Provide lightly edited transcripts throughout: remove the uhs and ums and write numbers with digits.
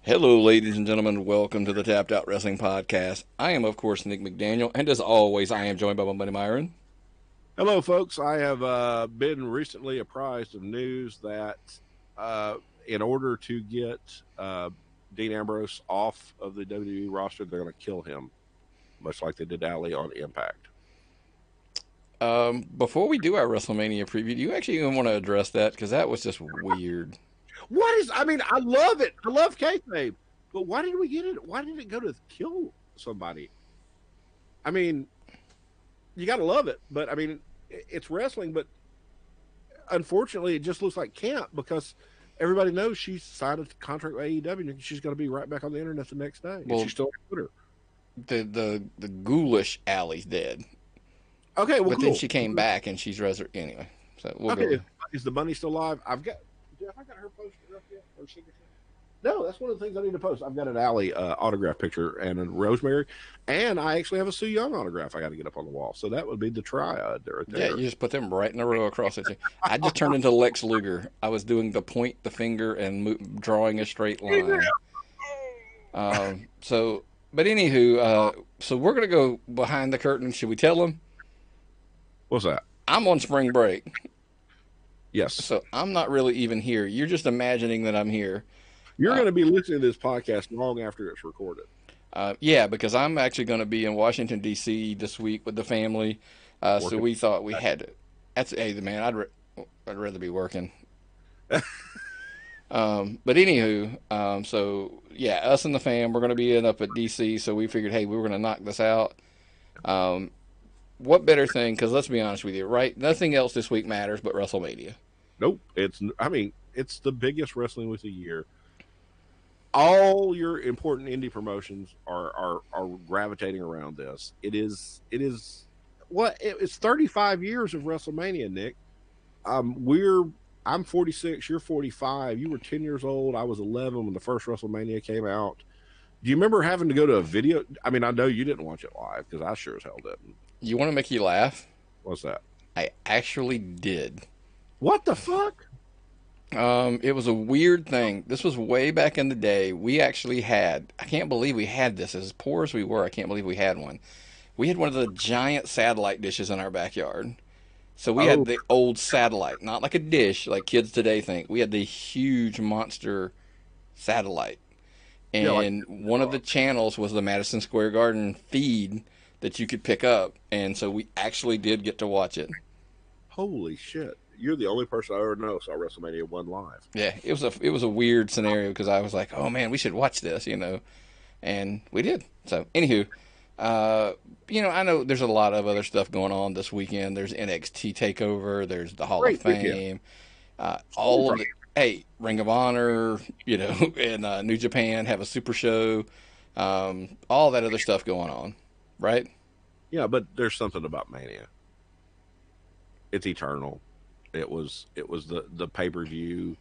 Hello, ladies and gentlemen. Welcome to the Tapped Out Wrestling Podcast. I am, of course, Nick McDaniel, and as always, I am joined by my buddy Myron. Hello, folks. I have been recently apprised of news that in order to get Dean Ambrose off of the WWE roster, they're going to kill him, much like they did Ali on Impact. Before we do our WrestleMania preview, do you actually even want to address that? Because that was just weird. What is? I mean, I love it. I love kayfabe, but why did we get it? Why did it go to kill somebody? I mean, you got to love it, but I mean, it's wrestling, but unfortunately, it just looks like camp because everybody knows she's signed a contract with AEW and she's going to be right back on the internet the next day. Well, She's still on Twitter. the ghoulish Allie's dead, Okay, well, but cool. then she came back and she's resurrected anyway. So we'll Okay, go. is the bunny still alive? Have I got her poster up yet? Her signature? No, that's one of the things I need to post. I've got an Alley autograph picture and a Rosemary, and I actually have a Sue Young autograph I got to get up on the wall. So that would be the triad right there. Yeah, you just put them right in a row across it. I just turned into Lex Luger. I was doing the point, the finger, and drawing a straight line. But anywho, so we're gonna go behind the curtain. Should we tell them? What's that? I'm on spring break, Yes. so I'm not really even here. You're just imagining that I'm here. You're going to be listening to this podcast long after it's recorded. Yeah, because I'm actually going to be in Washington D.C. this week with the family. So we thought we had to. That's hey man, I'd rather be working. But anywho, so yeah, us and the fam, we're going to be up at D.C. So we figured, hey, we were going to knock this out. What better thing? Because let's be honest with you, right? Nothing else this week matters but WrestleMania. Nope. It's the biggest wrestling week of the year. All your important indie promotions are gravitating around this. It's 35 years of WrestleMania, Nick. I'm 46, you're 45. You were 10 years old. I was 11 when the first WrestleMania came out. Do you remember having to go to a video? I mean, I know you didn't watch it live because I sure as hell didn't. You want to make you laugh? What's that? I actually did. What the fuck? It was a weird thing. This was way back in the day. We actually had, I can't believe we had this. As poor as we were, I can't believe we had one. We had one of the giant satellite dishes in our backyard. So we had the old satellite, not like a dish like kids today think. We had the huge monster satellite. And Yeah, like, one of the channels was the Madison Square Garden feed that you could pick up. And so we actually did get to watch it. holy shit. You're the only person I ever know saw WrestleMania 1 live. Yeah, it was a weird scenario because I was like, oh man, we should watch this, and we did. So anywho, I know there's a lot of other stuff going on this weekend. There's NXT Takeover. There's the Hall of Fame. All of the Ring of Honor, and New Japan have a Super Show. All that other stuff going on, right? Yeah, but there's something about Mania. It's eternal. It was the pay-per-view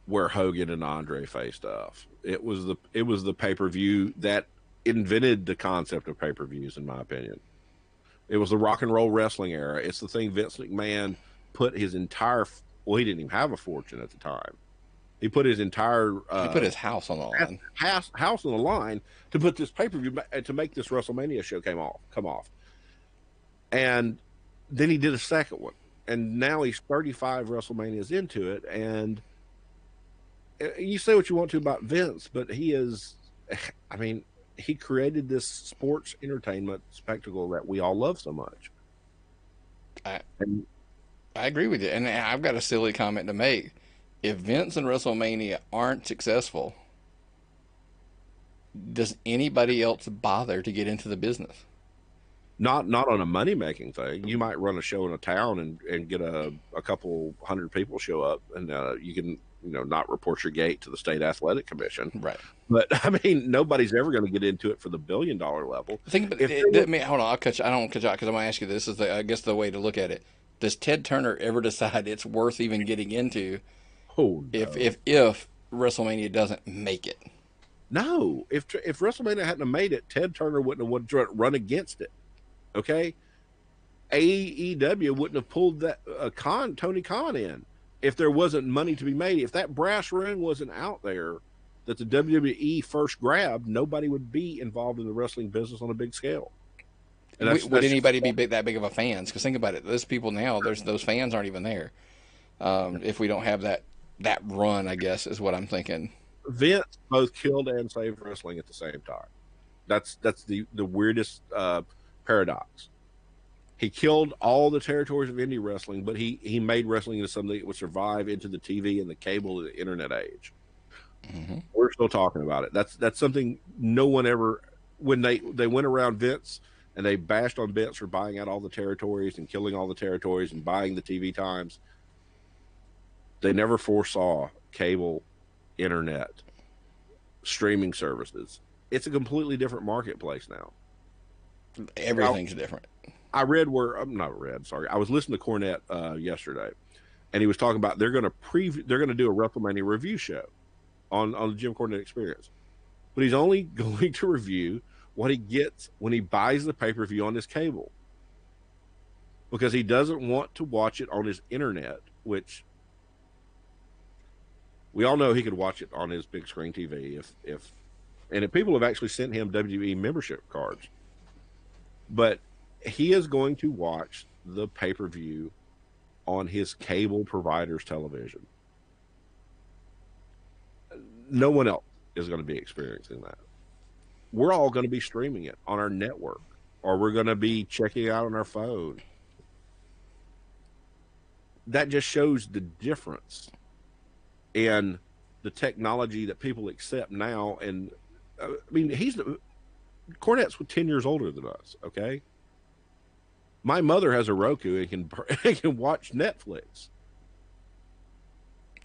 where Hogan and Andre faced off. It was the pay-per-view that invented the concept of pay-per-views, in my opinion. It was the rock and roll wrestling era. It's the thing Vince McMahon put his entire, well, he didn't even have a fortune at the time. He put his entire He put his house on the line. house on the line to put this pay-per-view to make this WrestleMania show come off. And then he did a second one. And now he's 35 WrestleManias into it. And you say what you want to about Vince, but he created this sports entertainment spectacle that we all love so much. I, And I agree with you. And I've got a silly comment to make. If Vince and WrestleMania aren't successful, does anybody else bother to get into the business? not on a money-making thing. You might run a show in a town and get a couple hundred people show up, and you can not report your gate to the state athletic commission. Right. But I mean, nobody's ever going to get into it for the billion-dollar level. Hold on, I'll cut you. I don't cut you out because I'm going to ask you this. Is I guess the way to look at it. Does Ted Turner ever decide it's worth even getting into? Oh, no. If WrestleMania doesn't make it? No, if WrestleMania hadn't have made it, Ted Turner wouldn't have wanted to run against it. Okay, AEW wouldn't have pulled that Tony Khan in if there wasn't money to be made. If that brass ring wasn't out there, that the WWE first grabbed, nobody would be involved in the wrestling business on a big scale. And Would anybody be that big of a fans? Because think about it, those people now, those fans aren't even there. If we don't have that run, I guess is what I'm thinking. Vince both killed and saved wrestling at the same time. That's the weirdest paradox. He killed all the territories of indie wrestling, but he made wrestling into something that would survive into the TV and the cable and the internet age. Mm-hmm. We're still talking about it. That's something no one ever, when they went around Vince and they bashed on Vince for buying out all the territories and killing all the territories and buying the TV times. They never foresaw cable, internet, streaming services. It's a completely different marketplace now. Everything's different. I read where I'm not read. Sorry, I was listening to Cornette yesterday, and he was talking about they're going to do a WrestleMania review show on the Jim Cornette Experience, but he's only going to review what he gets when he buys the pay-per-view on his cable, because he doesn't want to watch it on his internet, which we all know he could watch it on his big screen TV if people have actually sent him WWE membership cards, but he is going to watch the pay-per-view on his cable provider's television. No one else is going to be experiencing that. We're all going to be streaming it on our network, or we're going to be checking it out on our phone. That just shows the difference in the technology that people accept now. And I mean, Cornette's 10 years older than us. Okay. My mother has a Roku and can watch Netflix.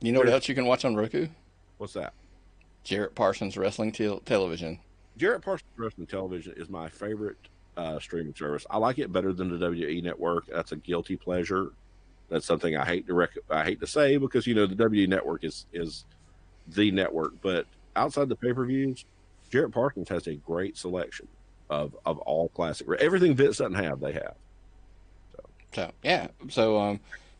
You know what else you can watch on Roku? What's that? Jarrett Parsons Wrestling Television. Jarrett Parsons Wrestling Television is my favorite streaming service. I like it better than the WWE Network. That's a guilty pleasure. That's something I hate to say, because the WWE Network is the network. But outside the pay-per-views, Jarrett Parsons has a great selection of all classic. Everything Vince doesn't have, they have. So yeah. So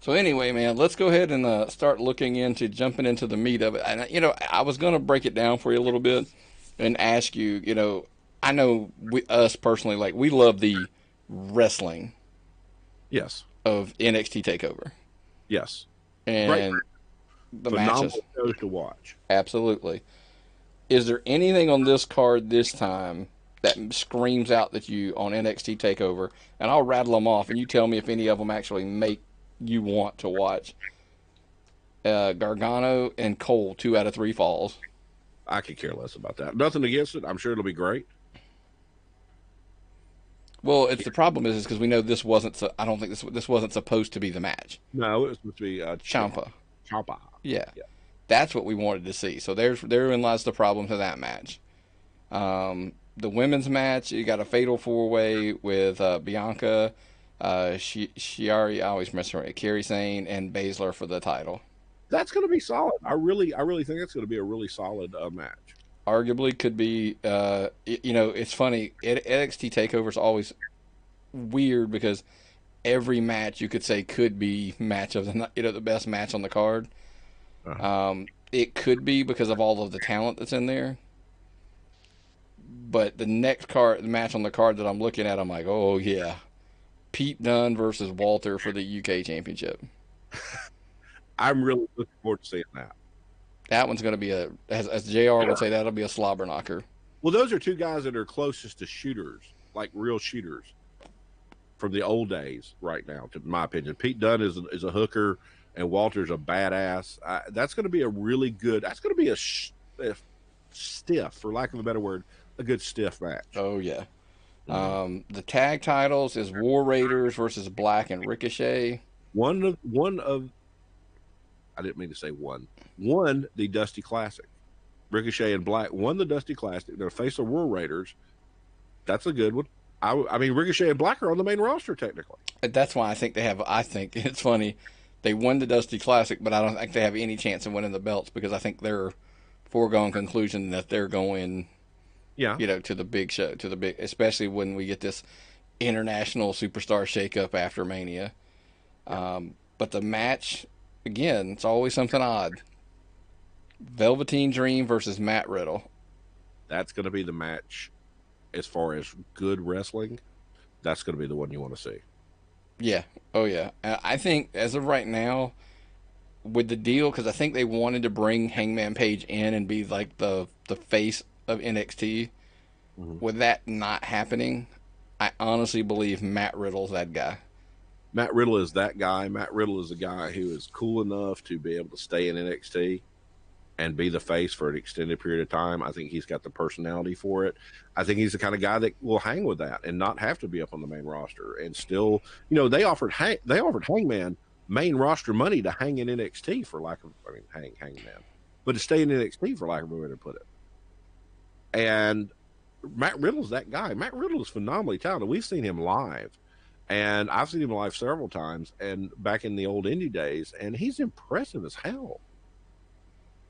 anyway, man, let's go ahead and start jumping into the meat of it. And I was gonna break it down for you a little bit and ask you. I know us personally, like, we love the wrestling. Yes. Of NXT Takeover. Yes. And right. The phenomenal matches. Shows to watch. Absolutely. Is there anything on this card this time that screams out that you on NXT Takeover? And I'll rattle them off, and you tell me if any of them actually make you want to watch. Gargano and Cole, 2 out of 3 falls. I could care less about that. Nothing against it. I'm sure it'll be great. Well, the problem is because we know this wasn't. I don't think this wasn't supposed to be the match. No, it was supposed to be Ciampa. Yeah. That's what we wanted to see. So therein lies the problem to that match. The women's match, you got a fatal 4-way with Bianca, Shiari, I always mess around, Kairi Sane, and Baszler for the title. That's going to be solid. I really think that's going to be a really solid match. Arguably could be. It's funny. NXT Takeover is always weird because every match you could say could be match of the the best match on the card. Uh-huh. It could be because of all of the talent that's in there. But the next match on the card that I'm looking at, I'm like, oh yeah, Pete Dunne versus Walter for the UK Championship. I'm really looking forward to seeing that. That one's going to be as JR would say, that'll be a slobber knocker. Well, those are two guys that are closest to shooters, like real shooters from the old days right now, to my opinion. Pete Dunne is a hooker, and Walter's a badass. That's going to be a really good, that's going to be a stiff, for lack of a better word, a good stiff match. Oh, yeah. The tag titles is War Raiders versus Black and Ricochet. One of I didn't mean to say one. Won the Dusty Classic. Ricochet and Black won the Dusty Classic. They're face the War Raiders. That's a good one. I mean, Ricochet and Black are on the main roster technically. That's why I think I think it's funny. They won the Dusty Classic, but I don't think they have any chance of winning the belts because I think they're foregone conclusion that they're going, to the big show, especially when we get this international superstar shakeup after Mania. But the match, again, it's always something odd. Velveteen Dream versus Matt Riddle. That's going to be the match as far as good wrestling. That's going to be the one you want to see. Yeah. Oh yeah. I think as of right now, with the deal, because I think they wanted to bring Hangman Page in and be like the face of NXT. Mhm. With that not happening, I honestly believe Matt Riddle's that guy. Matt Riddle is that guy. Matt Riddle is a guy who is cool enough to be able to stay in NXT and be the face for an extended period of time. I think he's got the personality for it. I think he's the kind of guy that will hang with that and not have to be up on the main roster. And still, they offered Hangman main roster money to hang in NXT for lack of, Hangman, but to stay in NXT for lack of a way to put it. And Matt Riddle's that guy. Matt Riddle is phenomenally talented. We've seen him live, and I've seen him live several times, and back in the old indie days, and he's impressive as hell.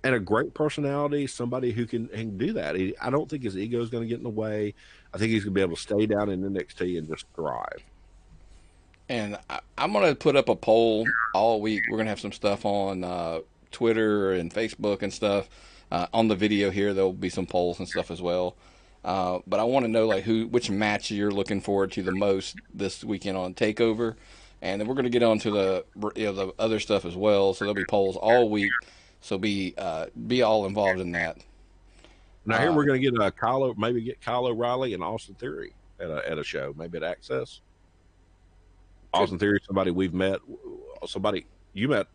And a great personality, somebody who can do that. I don't think his ego is going to get in the way. I think he's going to be able to stay down in NXT and just thrive. And I'm going to put up a poll all week. We're going to have some stuff on Twitter and Facebook and stuff. On the video here, there'll be some polls and stuff as well. But I want to know like which match you're looking forward to the most this weekend on Takeover, and then we're going to get on to the other stuff as well. So there'll be polls all week. So be all involved in that. Now here we're going to get Kyle O'Reilly and Austin Theory at a show, maybe at Access. Austin Theory, somebody we've met, somebody you met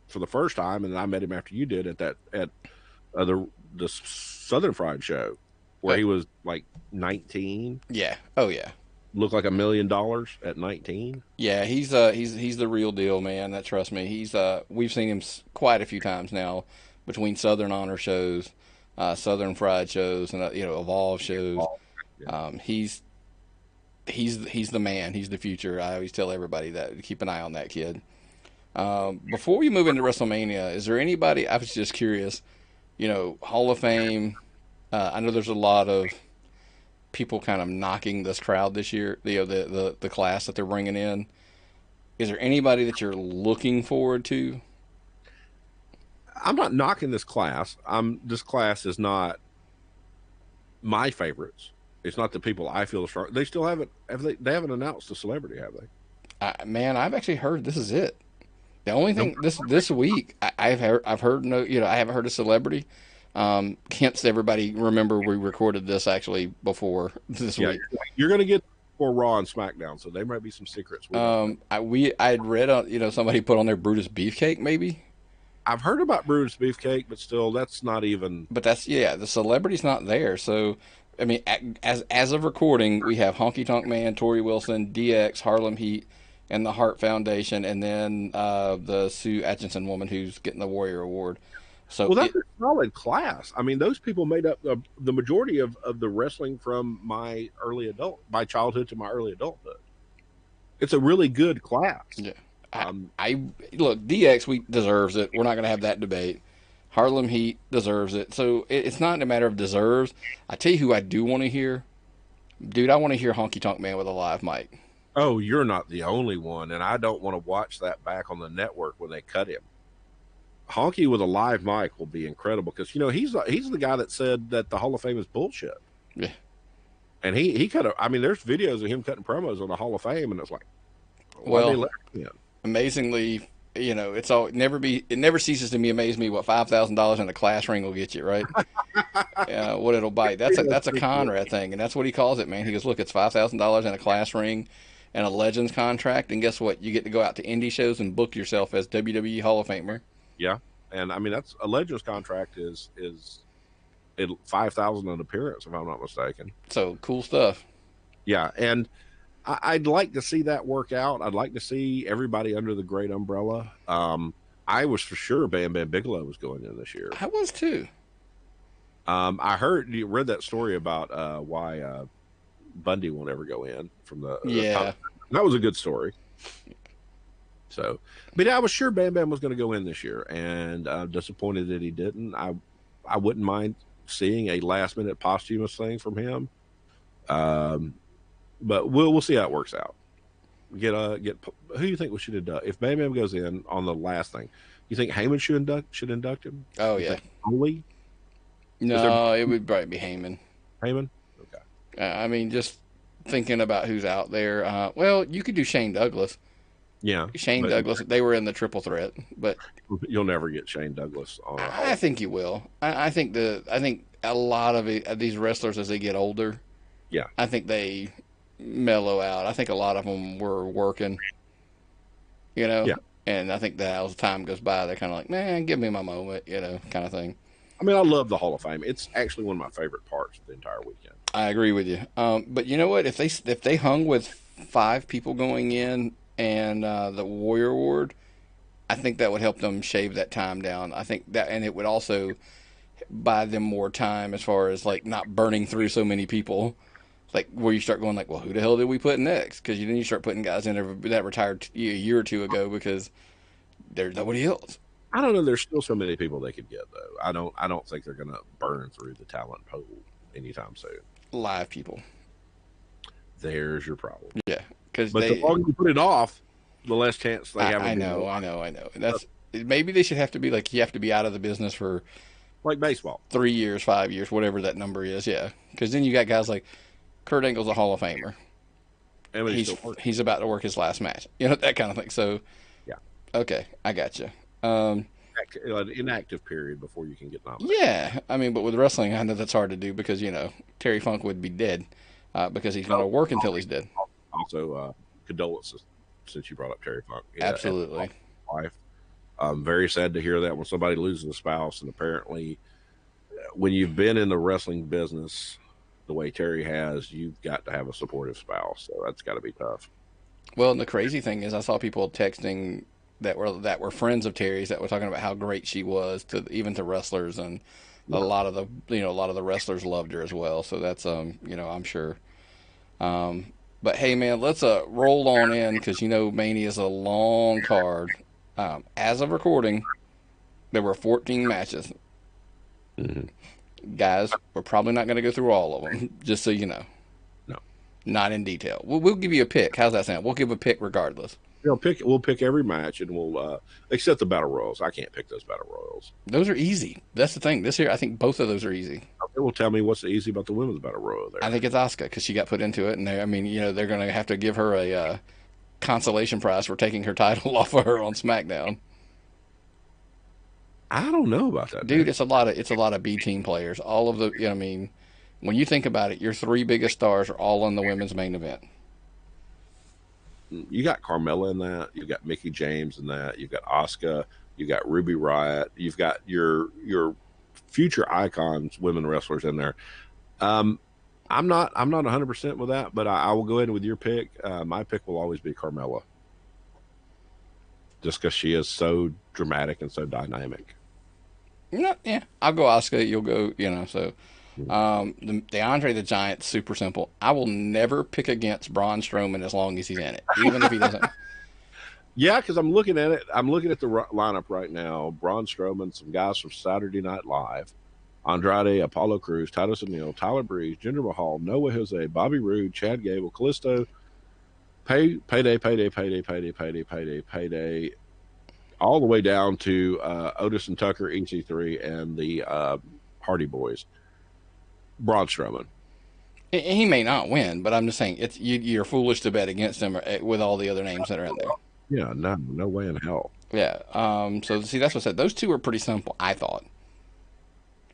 for the first time, and I met him after you did at the Southern Fried show, where he was like 19. Yeah. Oh yeah. Looked like $1 million at 19. Yeah, he's the real deal, man. That trust me. We've seen him quite a few times now between Southern Honor shows, Southern Fried shows, and Evolve shows. Yeah. He's the man. He's the future. I always tell everybody that keep an eye on that kid. Before we move into WrestleMania, is there anybody? I was just curious. Hall of Fame. I know there's a lot of people kind of knocking this crowd this year, the class that they're bringing in. Is there anybody that you're looking forward to? I'm not knocking this class. This class is not my favorites. It's not the people I feel strong. They still haven't. They haven't announced a celebrity, have they? Man, I've actually heard this is it. The only thing this week I've heard no. I haven't heard a celebrity. Hence, everybody remember we recorded this actually before this week. You're going to get for Raw and SmackDown, so there might be some secrets. I had read on somebody put on their Brutus Beefcake maybe. I've heard about Brutus Beefcake, but still, that's not even. But that's the celebrity's not there. So I mean, as of recording, we have Honky Tonk Man, Tori Wilson, DX, Harlem Heat, and the Hart Foundation, and then the Sue Atchison woman who's getting the Warrior Award. So that's a solid class. I mean, those people made up the majority of the wrestling from my childhood to my early adulthood. It's a really good class. Yeah. I look, DX deserves it. We're not going to have that debate. Harlem Heat deserves it. So it's not a matter of deserves. I tell you who I do want to hear. Dude, I want to hear Honky Tonk Man with a live mic. Oh, you're not the only one, and I don't want to watch that back on the network when they cut him. Honky with a live mic will be incredible because he's the guy that said that the Hall of Fame is bullshit. Yeah, and he cut it. I mean, there's videos of him cutting promos on the Hall of Fame, and it's like, amazingly, it never ceases to amaze me what $5,000 in a class ring will get you, right? What it'll bite. That's a Conrad thing, and that's what he calls it, man. He goes, look, it's $5,000 in a class ring and a Legends contract, and guess what? You get to go out to indie shows and book yourself as WWE Hall of Famer. Yeah, and I mean that's a Legends contract is $5,000 an appearance if I'm not mistaken. So cool stuff. Yeah, and I'd like to see that work out. I'd like to see everybody under the great umbrella. I was for sure Bam Bam Bigelow was going in this year. I was too. I read that story about why Bundy won't ever go in from the top. That was a good story. So, but I was sure Bam Bam was going to go in this year, and I'm disappointed that he didn't. I wouldn't mind seeing a last minute posthumous thing from him. But we'll see how it works out. Get who do you think we should have done if Bam Bam goes in on the last thing? You think Heyman should induct him? Oh You yeah. think Foley? Is there No, it would probably be Heyman. Heyman? Okay. I mean, just thinking about who's out there. Well, you could do Shane Douglas. Yeah, Shane but Douglas. They were in the triple threat, but you'll never get Shane Douglas on a I think you will. I think a lot of these wrestlers as they get older, Yeah. I think they mellow out. I think a lot of them were working, you know, Yeah. and I think that as time goes by, they're kind of like, man, give me my moment, you know, kind of thing. I mean, I love the Hall of Fame. It's actually one of my favorite parts of the entire weekend. I agree with you. But you know what? If they hung with 5 people going in and the Warrior Award, I think that would help them shave that time down. I think that, and it would also buy them more time as far as like not burning through so many people. Like where you start going like, well, who the hell did we put next? Because then you start putting guys in there that retired a year or two ago because there's nobody else. I don't know. There's still so many people they could get though. I don't think they're going to burn through the talent pool anytime soon. Live people. There's your problem. Yeah, because But the longer you put it off, the less chance they have. I know. That's maybe they should have to be like you have to be out of the business for like baseball, 3 years, 5 years, whatever that number is. Yeah, because then you got guys like Kurt Angle's a Hall of Famer. and He's about to work his last match. You know, that kind of thing. So yeah, okay, I got you. an inactive period before you can get nominated. Yeah, I mean, but with wrestling, I know that's hard to do because you know Terry Funk would be dead because he's going to work until he's dead. Also, condolences since you brought up Terry Funk. Yeah, Absolutely. Wife. Very sad to hear that when somebody loses a spouse, and apparently, when you've been in the wrestling business the way Terry has, you've got to have a supportive spouse. So that's got to be tough. Well, and the crazy thing is, I saw people texting that were friends of Terry's that were talking about how great she was to even to wrestlers, and a lot of the wrestlers loved her as well. So that's I'm sure. But hey, man, let's roll on in because Mania is a long card. As of recording, there were 14 matches. Mm-hmm. Guys, we're probably not going to go through all of them, just so you know. No, not in detail. We'll give you a pick. How's that sound? We'll give a pick regardless. We'll pick every match, and we'll except the battle royals. I can't pick those battle royals. Those are easy. That's the thing. This year, I think both of those are easy. Okay, well, tell me what's easy about the women's battle royal there. I think it's Asuka because she got put into it, and they're going to have to give her a consolation prize for taking her title off of her on SmackDown. I don't know about that, dude. It's a lot of B team players. All of the, when you think about it, your 3 biggest stars are all in the women's main event. You got Carmella in that. You've got Mickie James in that. You've got Asuka. You've got Ruby Riott. You've got your future icons, women wrestlers in there. I'm not 100% with that, but I will go ahead with your pick. My pick will always be Carmella, just because she is so dramatic and so dynamic. Yeah, I'll go Asuka. You'll go, so. The Andre the Giant, super simple. I will never pick against Braun Strowman as long as he's in it, even if he doesn't. Yeah, because I'm looking at it. I'm looking at the lineup right now. Braun Strowman, some guys from Saturday Night Live, Andrade, Apollo Crews, Titus O'Neil, Tyler Breeze, Jinder Mahal, Noah Jose, Bobby Roode, Chad Gable, Kalisto, Payday, all the way down to Otis and Tucker, EC3, and the Hardy Boys. Braun Strowman. He may not win, but I'm just saying you're foolish to bet against him with all the other names that are in there. Yeah, no way in hell. Yeah. So see, that's what I said. Those 2 are pretty simple, I thought.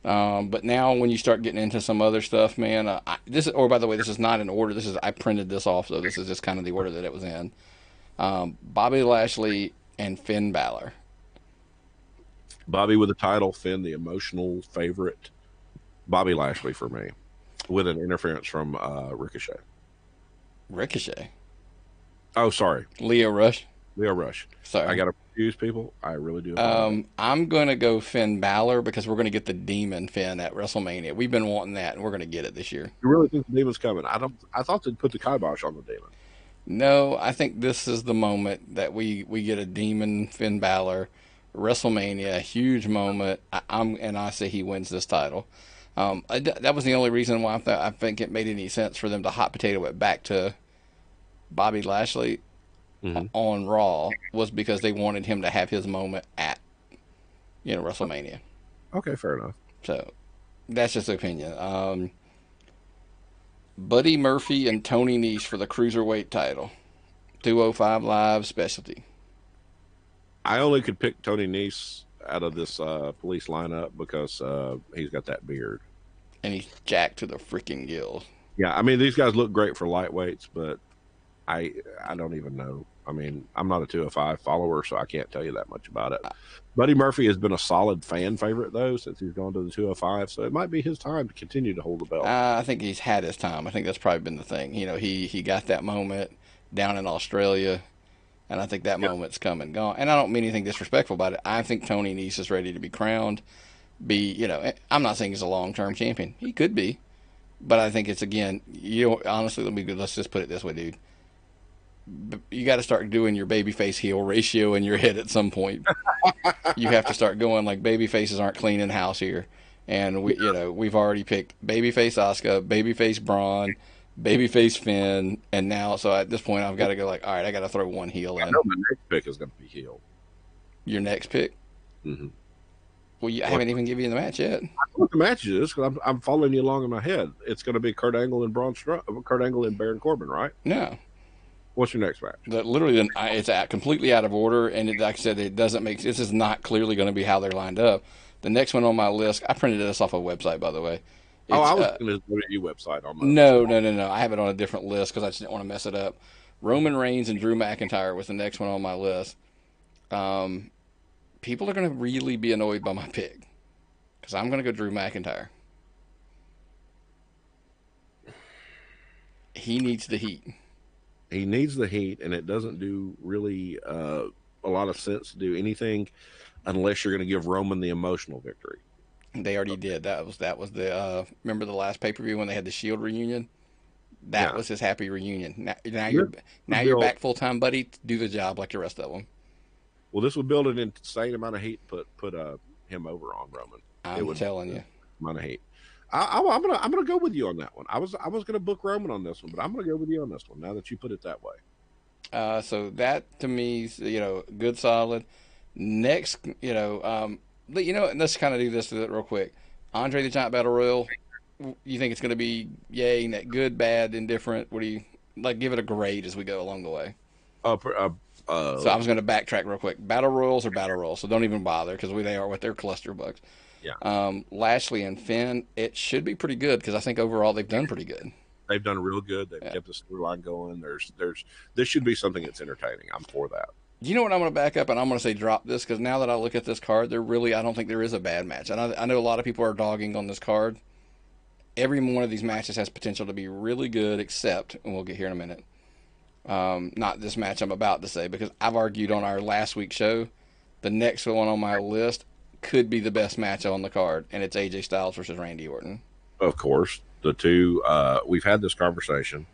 But now when you start getting into some other stuff, man, by the way, this is not in order. I printed this off, so this is just kind of the order that it was in. Bobby Lashley and Finn Balor. Bobby with the title, Finn the emotional favorite. Bobby Lashley for me, with an interference from Ricochet. Ricochet? Oh, sorry. Leo Rush. Sorry. I got to confuse people. I really do. I'm going to go Finn Balor because we're going to get the Demon Finn at WrestleMania. We've been wanting that, and we're going to get it this year. You really think the Demon's coming? I thought they'd put the kibosh on the Demon. No, I think this is the moment that we get a Demon Finn Balor, WrestleMania, a huge moment. I say he wins this title. That was the only reason why I think it made any sense for them to hot potato it back to Bobby Lashley on Raw was because they wanted him to have his moment at WrestleMania. Okay, fair enough. So that's just the opinion. Buddy Murphy and Tony Nese for the cruiserweight title. 205 Live specialty. I only could pick Tony Nese out of this police lineup because he's got that beard. And he's jacked to the freaking gills. Yeah, I mean these guys look great for lightweights, but I don't even know. I mean, I'm not a 205 follower, so I can't tell you that much about it. Buddy Murphy has been a solid fan favorite though since he's gone to the 205, so it might be his time to continue to hold the belt. I think he's had his time. I think that's probably been the thing. He got that moment down in Australia, and I think that moment's come and gone. And I don't mean anything disrespectful about it. I think Tony Nese is ready to be crowned. I'm not saying he's a long-term champion. He could be, but I think it's again. Honestly, let's just put it this way, dude. You got to start doing your babyface heel ratio in your head at some point. You have to start going like baby faces aren't cleaning house here, and we've already picked babyface Asuka, babyface Braun, babyface Finn, and now so at this point I've got to go like, all right, I got to throw one heel in. I know my next pick is going to be heel. Your next pick? Mm-hmm. Well, I haven't even given you the match yet. I know what the match is because I'm following you along in my head. It's going to be Kurt Angle and Kurt Angle and Baron Corbin, right? No. What's your next match? Literally, it's completely out of order, and like I said, it doesn't make. This is not clearly going to be how they're lined up. The next one on my list, I printed this off a website, by the way. I was looking at the WWE website on my. No. I have it on a different list because I just didn't want to mess it up. Roman Reigns and Drew McIntyre was the next one on my list. People are going to really be annoyed by my pick because I'm going to go Drew McIntyre. He needs the heat. He needs the heat, and it doesn't do really a lot of sense to do anything unless you're going to give Roman the emotional victory. They already did. That was the remember the last pay-per-view when they had the Shield reunion? That was his happy reunion. Now you're back full-time, buddy. Do the job like the rest of them. Well, this would build an insane amount of heat. Put him over on Roman. I'm telling you, amount of heat. I'm gonna go with you on that one. I was gonna book Roman on this one, but I'm gonna go with you on this one. Now that you put it that way. So that to me, is, good, solid. Next, and let's kind of do this real quick. Andre the Giant Battle Royal. You think it's going to be yay, good, bad, indifferent? What do you like? Give it a grade as we go along the way. So I was going to backtrack real quick. Battle Royals are Battle Royals, so don't even bother because they are what they're clusterbugs. Yeah. Lashley and Finn, it should be pretty good because I think overall they've done pretty good. They've done real good. They've kept the storyline going. This should be something that's entertaining. I'm for that. You know what? I'm going to back up and I'm going to say drop this because now that I look at this card, I don't think there is a bad match. And I know a lot of people are dogging on this card. Every one of these matches has potential to be really good, except, and we'll get here in a minute, not this match I'm about to say, because I've argued on our last week's show, the next one on my list could be the best match on the card, and it's AJ Styles versus Randy Orton. Of course, the two. We've had this conversation,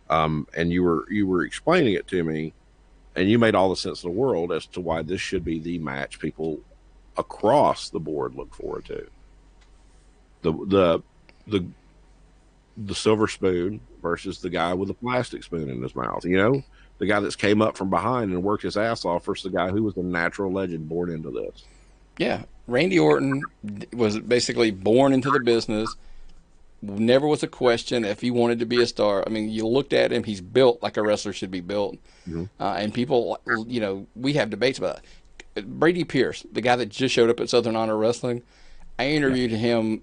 and you were explaining it to me, and you made all the sense in the world as to why this should be the match people across the board look forward to. The silver spoon versus the guy with the plastic spoon in his mouth. The guy that's came up from behind and worked his ass off versus the guy who was a natural legend born into this. Yeah, Randy Orton was basically born into the business. Never was a question if he wanted to be a star. I mean, you looked at him; he's built like a wrestler should be built. Mm-hmm. And people, we have debates about it. Brady Pierce, the guy that just showed up at Southern Honor Wrestling. I interviewed him.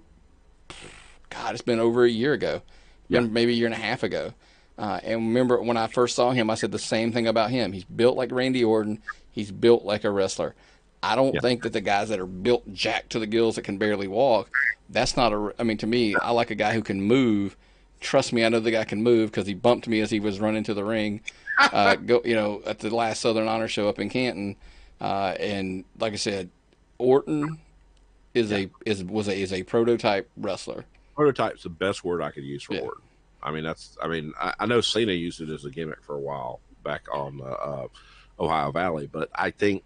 God, it's been over a year ago, maybe a year and a half ago. And remember when I first saw him, I said the same thing about him. He's built like Randy Orton. He's built like a wrestler. I don't think that the guys that are built jacked to the gills that can barely walk, that's not to me, I like a guy who can move. Trust me, I know the guy can move because he bumped me as he was running to the ring, at the last Southern Honor show up in Canton. And like I said, Orton was a prototype wrestler. Prototype's the best word I could use for Orton. I know Cena used it as a gimmick for a while back on Ohio Valley, but I think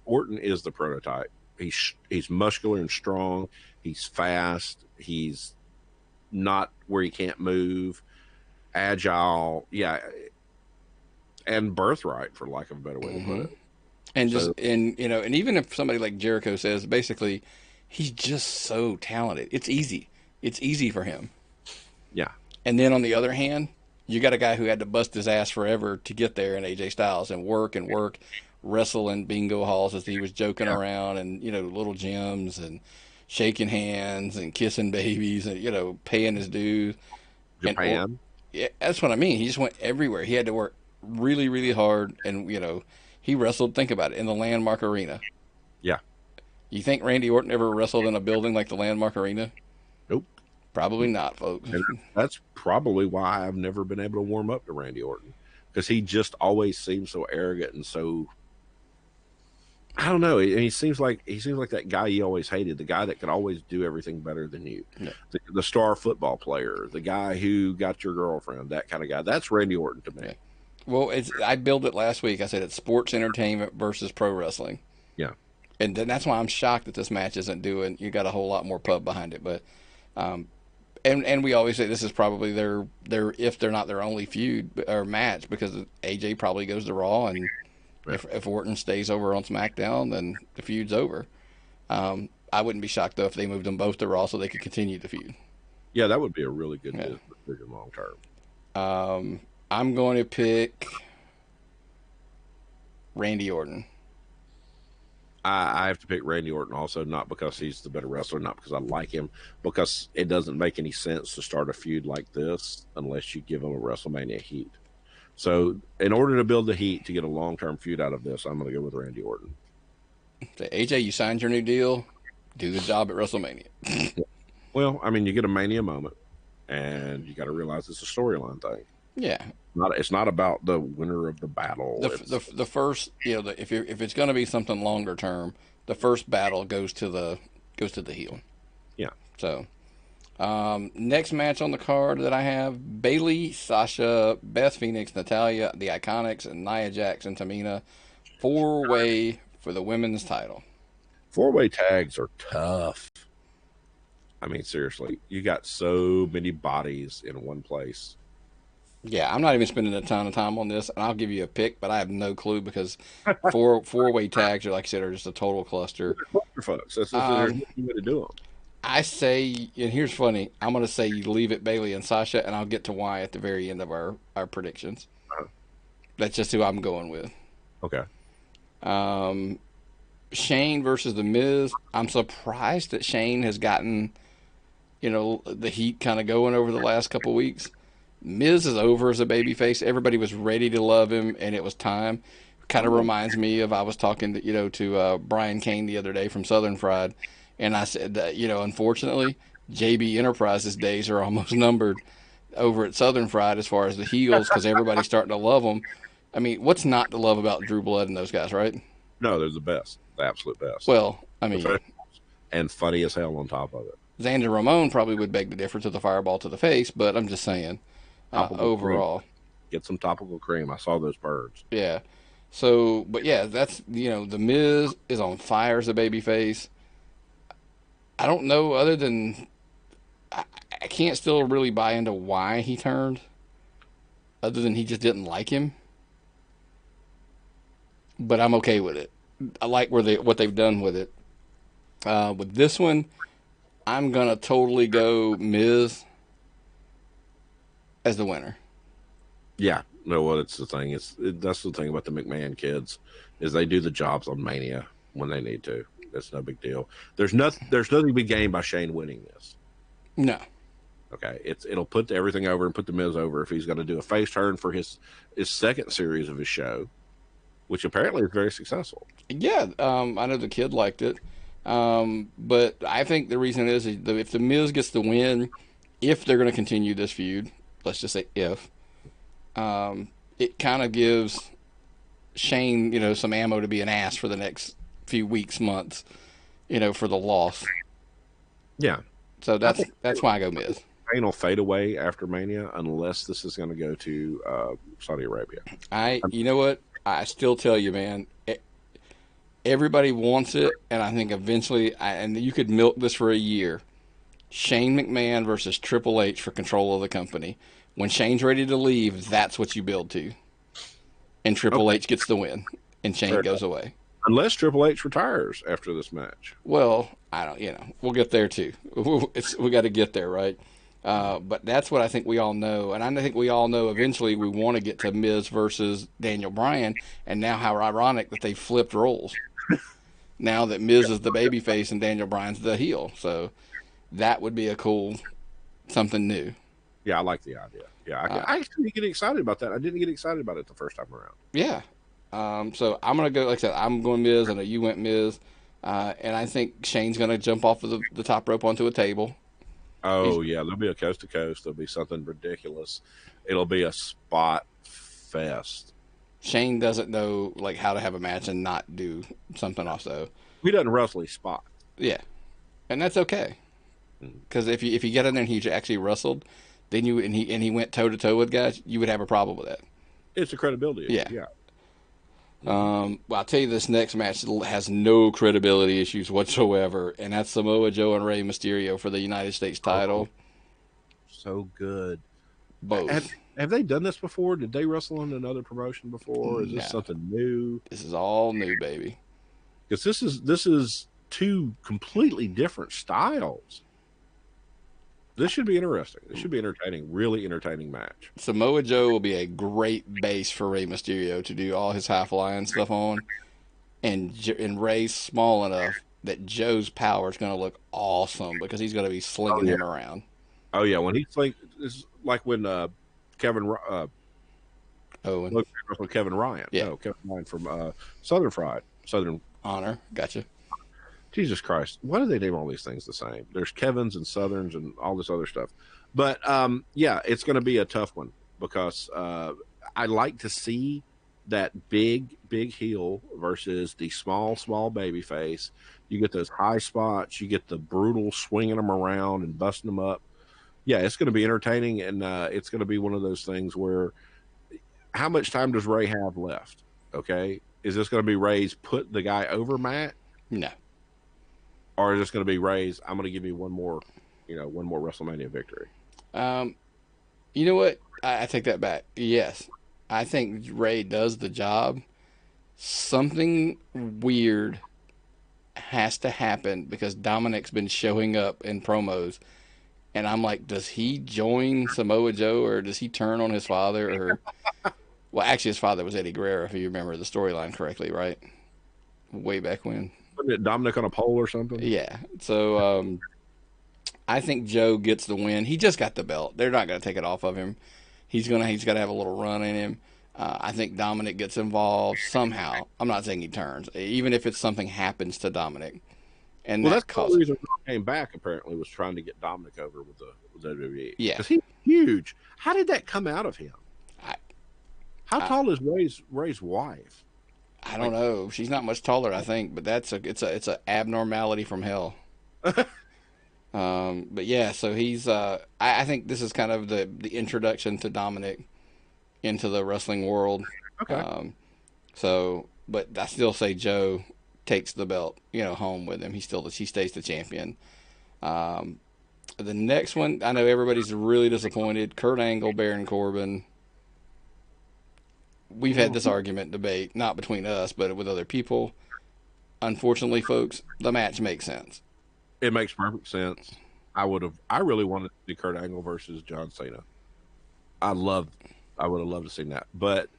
Orton is the prototype. He's muscular and strong. He's fast. He's not where he can't move. Agile, and birthright, for lack of a better way to put it. And just So and and even if somebody like Jericho says, basically, he's just so talented. It's easy. It's easy for him. yeah, And then on the other hand, you got a guy who had to bust his ass forever to get there in AJ Styles and work, wrestle in bingo halls as he was joking yeah, around and little gyms and shaking hands and kissing babies and paying his dues and Japan, yeah, that's what I mean. He just went everywhere. He had to work really really hard and he wrestled. Think about it, in the Landmark Arena. yeah, You think Randy Orton ever wrestled in a building like the Landmark Arena? nope. Probably not, folks. And that's probably why I've never been able to warm up to Randy Orton, because he just always seems so arrogant and so, I don't know. He seems like that guy you always hated, the guy that could always do everything better than you, Yeah. the star football player, the guy who got your girlfriend, that kind of guy. That's Randy Orton to me. Yeah. Well, I billed it last week. I said it's sports entertainment versus pro wrestling, Yeah, and then that's why I'm shocked that this match isn't doing. You got a whole lot more pub behind it, but and we always say this is probably their if they're not their only feud or match, because AJ probably goes to Raw, and yeah, if Orton stays over on SmackDown, then the feud's over. I wouldn't be shocked though if they moved them both to Raw so they could continue the feud. yeah. That would be a really good Yeah. decision long term. I'm going to pick Randy Orton. I have to pick Randy Orton also, not because he's the better wrestler, not because I like him, because it doesn't make any sense to start a feud like this unless you give him a WrestleMania heat. So, in order to build the heat to get a long term feud out of this, I'm going to go with Randy Orton. Say, AJ, you signed your new deal. Do the job at WrestleMania. Well, I mean, you get a Mania moment, and you got to realize it's a storyline thing. Yeah. It's not about the winner of the battle. The first if it's going to be something longer term, the first battle goes to the heel. Yeah. So next match on the card that I have: Bayley, Sasha, Beth Phoenix, Natalya, the Iconics, and Nia Jax and Tamina, 4-way for the women's title. 4-way tags are tough. I mean, seriously, you got so many bodies in one place. Yeah, I'm not even spending a ton of time on this, and I'll give you a pick, but I have no clue because four-way tags are, like I said, are just a total cluster. Folks, there's no way to do them. I say, and here's funny, I'm going to say you leave it Bayley and Sasha, and I'll get to why at the very end of our predictions. Uh-huh. That's just who I'm going with. Okay. Shane versus The Miz. I'm surprised that Shane has gotten, the heat kind of going over the last couple of weeks. Miz is over as a babyface. Everybody was ready to love him, and it was time. Kind of reminds me of, I was talking to Brian Kane the other day from Southern Fried, and I said that unfortunately JB Enterprises days are almost numbered over at Southern Fried as far as the heels, because everybody's starting to love them. I mean, what's not to love about Drew Blood and those guys, right? No, they're the best, the absolute best. Well, I mean, and funny as hell on top of it. Xander Ramon probably would beg the difference of the fireball to the face, but I'm just saying. Overall, get some topical cream. I saw those birds. Yeah. So, but yeah, that's the Miz is on fire as a babyface. I don't know, other than I can't still really buy into why he turned, other than he just didn't like him. But I'm okay with it. I like what they've done with it. With this one, I'm gonna totally go Miz as the winner. Yeah, no, well, it's the thing. That's the thing about the McMahon kids, is they do the jobs on Mania when they need to. That's no big deal. There's nothing to be gained by Shane winning this. No. Okay, it'll put everything over and put the Miz over if he's going to do a face turn for his second series of his show, which apparently is very successful. Yeah, I know the kid liked it, but I think the reason is if the Miz gets the win, if they're going to continue this feud. Let's just say if, it kind of gives Shane, some ammo to be an ass for the next few weeks, months, for the loss. Yeah. So that's why I go Miz. Shane will fade away after Mania unless this is going to go to Saudi Arabia. You know what? I still tell you, man, everybody wants it, and I think eventually, and you could milk this for a year. Shane McMahon versus Triple H for control of the company. When Shane's ready to leave, that's what you build to. And Triple H gets the win, and Shane goes away. Unless Triple H retires after this match. Well, I don't. We'll get there too. We got to get there, right? But that's what I think we all know, and I think we all know eventually we want to get to Miz versus Daniel Bryan, and now how ironic that they flipped roles. Now that Miz is the babyface and Daniel Bryan's the heel, so that would be a cool something new. Yeah, I like the idea. Yeah, I actually get excited about that. I didn't get excited about it the first time around. Yeah. So I'm gonna go. Like I said, I'm going Miz. I know you went Miz, and I think Shane's gonna jump off of the top rope onto a table. Oh yeah, there'll be a coast to coast. There'll be something ridiculous. It'll be a spot fest. Shane doesn't know like how to have a match and not do something also. He doesn't wrestle his spot. Yeah, and that's okay. Because if you get in there and he actually wrestled, then he went toe to toe with guys, you would have a problem with that. It's a credibility issue. Yeah. Well, I'll tell you, this next match has no credibility issues whatsoever, and that's Samoa Joe and Rey Mysterio for the United States title. So good. Both. Have they done this before? Did they wrestle on another promotion before? Is this something new? This is all new, baby. Because this is two completely different styles. This should be interesting. This should be entertaining, really entertaining match. Samoa Joe will be a great base for Rey Mysterio to do all his high flying stuff on, and Rey's small enough that Joe's power is going to look awesome because he's going to be slinging him around. Oh yeah, when he it's like when Kevin Kevin Ryan. Yeah, no, Kevin Ryan from Southern Honor. Gotcha. Jesus Christ, why do they name all these things the same? There's Kevins and Southerns and all this other stuff. But yeah, it's going to be a tough one because I like to see that big heel versus the small baby face. You get those high spots, you get the brutal swinging them around and busting them up. Yeah, it's going to be entertaining, and it's going to be one of those things where how much time does Rey have left? Okay, is this going to be Rey's put the guy over match? No. Or is this going to be Rey's, I'm going to give you one more WrestleMania victory? You know what? I take that back. Yes. I think Rey does the job. Something weird has to happen because Dominic's been showing up in promos. And I'm like, does he join Samoa Joe or does he turn on his father? Or, well, actually, his father was Eddie Guerrero, if you remember the storyline correctly, right? Way back when. Wasn't it Dominic on a pole or something? Yeah. So I think Joe gets the win. He just got the belt. They're not going to take it off of him. He's got to have a little run in him. I think Dominic gets involved somehow. I'm not saying he turns, even if it's something happens to Dominic. And that's the reason he came back. Apparently, was trying to get Dominic over with the WWE. Yeah, because he's huge. How did that come out of him? How tall is Rey's wife? I don't know. She's not much taller, I think, but it's a abnormality from hell. But yeah, so he's. I think this is kind of the introduction to Dominic into the wrestling world. Okay. But I still say Joe takes the belt, home with him. He stays the champion. The next one, I know everybody's really disappointed. Kurt Angle, Baron Corbin. We've had this debate, not between us, but with other people. Unfortunately, folks, the match makes sense. It makes perfect sense. I really wanted to see Kurt Angle versus John Cena. I would have loved to see that. But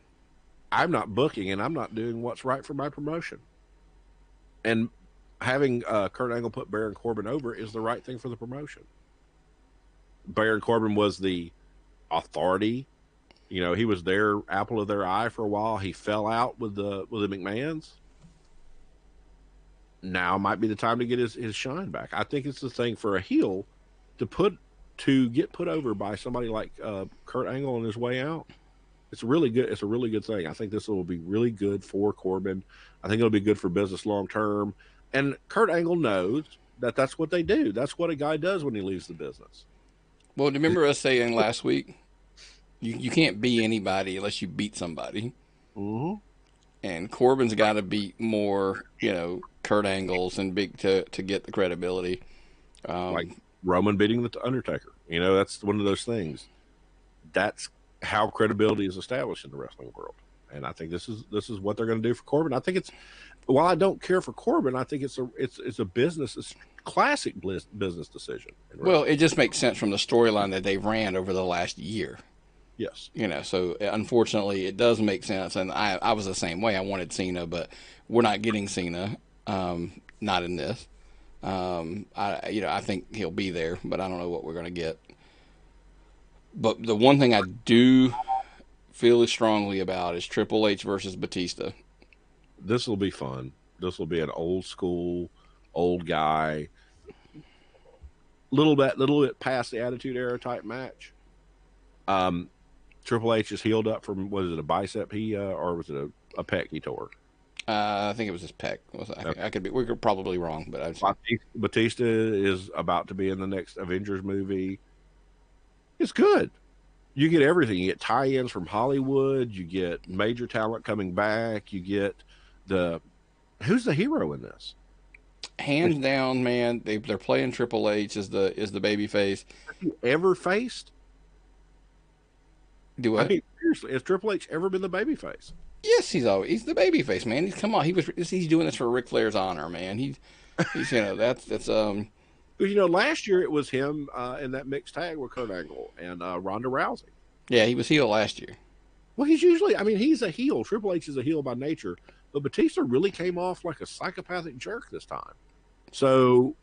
I'm not booking and I'm not doing what's right for my promotion. And having Kurt Angle put Baron Corbin over is the right thing for the promotion. Baron Corbin was the authority. He was their apple of their eye for a while. He fell out with the McMahons. Now might be the time to get his shine back. I think it's the thing for a heel to get put over by somebody like Kurt Angle on his way out. It's really good. It's a really good thing. I think this will be really good for Corbin. I think it'll be good for business long term. And Kurt Angle knows that that's what they do. That's what a guy does when he leaves the business. Well, do you remember us saying last week? You can't be anybody unless you beat somebody. Mm-hmm. And Corbin's got to beat more, Kurt Angles and big to get the credibility. Like Roman beating the Undertaker. That's one of those things. That's how credibility is established in the wrestling world. and I think this is what they're going to do for Corbin. I think it's, while I don't care for Corbin, I think it's a business, it's classic business decision. Well, it just makes sense from the storyline that they've ran over the last year. Yes. So unfortunately, it does make sense. And I was the same way. I wanted Cena, but we're not getting Cena. Not in this. I think he'll be there, but I don't know what we're going to get. But the one thing I do feel strongly about is Triple H versus Batista. This will be fun. This will be an old school, old guy, little bit past the Attitude Era type match. Triple H is healed up from, was it a bicep or was it a pec he tore? I think it was his pec. I could be. We're probably wrong, but Batista is about to be in the next Avengers movie. It's good. You get everything. You get tie-ins from Hollywood. You get major talent coming back. You get who's the hero in this? Hands down, man. They're playing Triple H as the baby face. Have you ever faced? Do what? I mean, seriously, has Triple H ever been the baby face? Yes, he's the baby face, man. Come on, he's doing this for Ric Flair's honor, man. He's that's last year it was him in that mixed tag with Kurt Angle and Ronda Rousey. Yeah, he was heel last year. Well, he's a heel. Triple H is a heel by nature, but Batista really came off like a psychopathic jerk this time. So,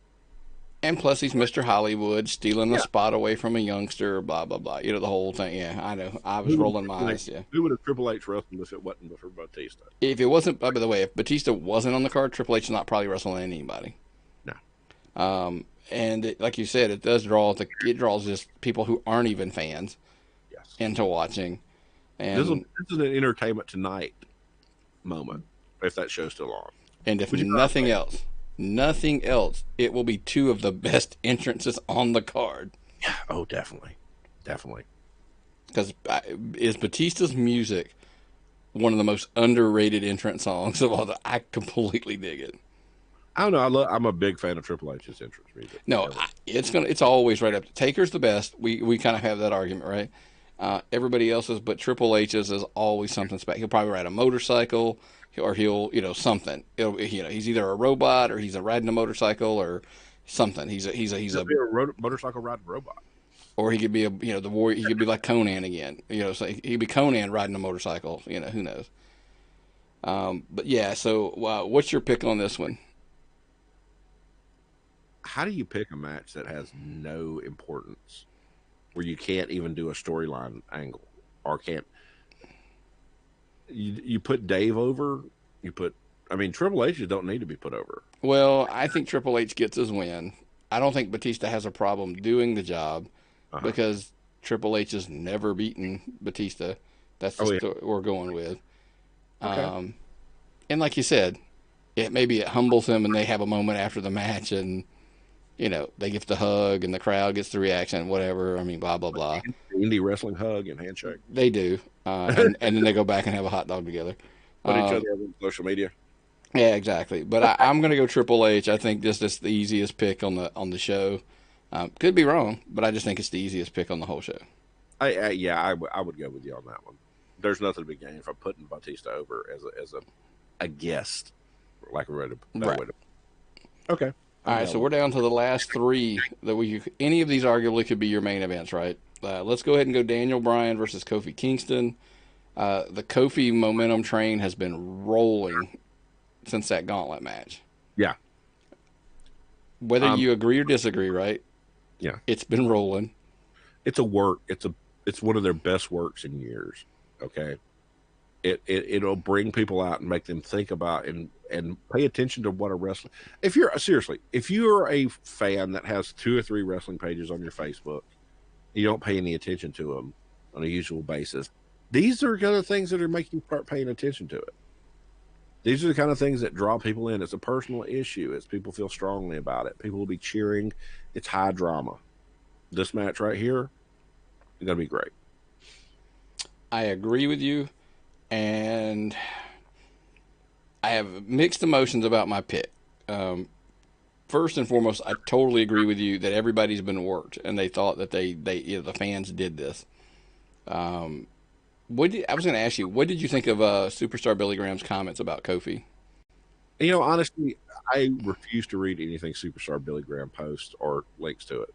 and plus he's Mr. Hollywood, stealing the spot away from a youngster, blah blah blah. The whole thing. Yeah, I know. I was rolling my eyes. Yeah. Who would have Triple H wrestled if it wasn't for Batista? If it wasn't, by the way, if Batista wasn't on the card, Triple H is not probably wrestling anybody. No. And like you said, it draws just people who aren't even fans into watching. And this is an Entertainment Tonight moment, if that show's still on. And if nothing else, it will be two of the best entrances on the card. Yeah. Oh, definitely. Because is Batista's music one of the most underrated entrance songs of all? I completely dig it. I don't know. I'm a big fan of Triple H's entrance music. No, it's always right up. Taker's the best. We kind of have that argument, right? Everybody else's, but Triple H's is always something special. He'll probably ride a motorcycle, or he'll something. He's either a robot or he's riding a motorcycle or something. He's a motorcycle riding robot. Or he could be the warrior. He could be like Conan again. So he'd be Conan riding a motorcycle. Who knows? But yeah. So what's your pick on this one? How do you pick a match that has no importance, where you can't even do a storyline angle, or can't you put Dave over? Triple H don't need to be put over. Well, I think Triple H gets his win. I don't think Batista has a problem doing the job because Triple H has never beaten Batista. That's the story we're going with. Okay. And like you said, it humbles him, and they have a moment after the match, and they get the hug, and the crowd gets the reaction, whatever. Blah, blah, blah. Indie wrestling hug and handshake. They do. And then they go back and have a hot dog together. Put each other on social media. Yeah, exactly. But I'm going to go Triple H. I think this is the easiest pick on the show. Could be wrong, but I just think it's the easiest pick on the whole show. I would go with you on that one. There's nothing to be gained from putting Batista over as a guest, like a right. Okay. All right, so we're down to the last three any of these arguably could be your main events, right? Let's go ahead and go Daniel Bryan versus Kofi Kingston. The Kofi momentum train has been rolling since that gauntlet match. Yeah. Whether you agree or disagree, right? Yeah. It's been rolling. It's a work. It's one of their best works in years. Okay. It'll bring people out and make them think about and pay attention to what a wrestler. If you're a fan that has 2 or 3 wrestling pages on your Facebook, you don't pay any attention to them on a usual basis. These are the kind of things that are making you start paying attention to it. These are the kind of things that draw people in. It's a personal issue. It's people feel strongly about it. People will be cheering. It's high drama. This match right here is going to be great. I agree with you. And I have mixed emotions about my pick. First and foremost, I totally agree with you that everybody's been worked, and they thought that the fans did this. I was going to ask you, what did you think of Superstar Billy Graham's comments about Kofi? Honestly, I refuse to read anything Superstar Billy Graham posts or links to it